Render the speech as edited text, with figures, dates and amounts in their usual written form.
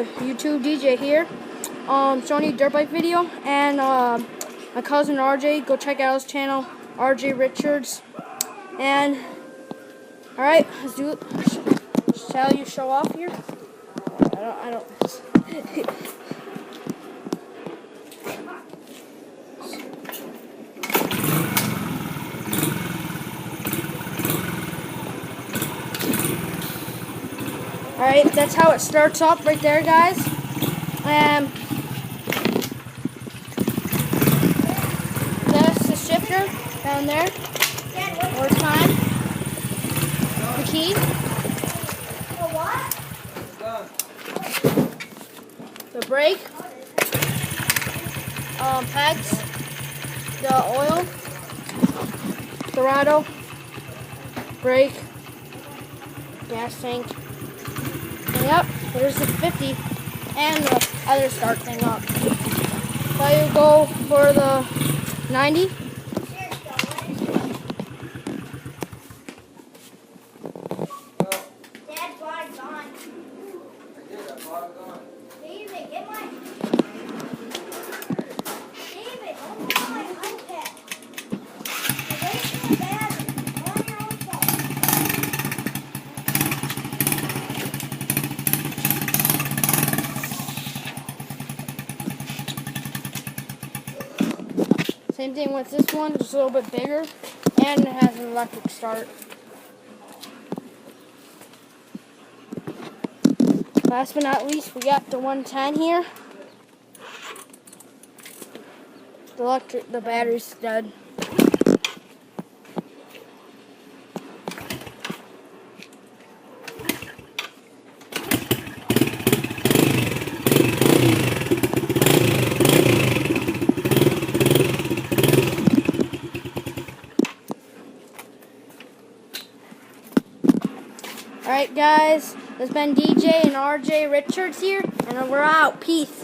YouTube DJ here. Showing you a dirt bike video, and my cousin RJ, go check out his channel, RJ Richards. And alright, let's do it. Shall you show off here? I don't. Alright, that's how it starts up right there, guys. That's the shifter down there. More time. The key. The brake. Pegs. The oil. Throttle. Brake. Gas tank. Yep, there's the 50 and the other start thing up. So you go for the 90. Dad bought it gone. I did, I bought it gone. David, get mine. David, don't get my iPad. You're wasting the battery. On your own phone. Same thing with this one, just a little bit bigger, and it has an electric start. Last but not least, we got the 110 here. The battery's dead. Alright guys, it's been DJ and RJ Richards here, and we're out. Peace.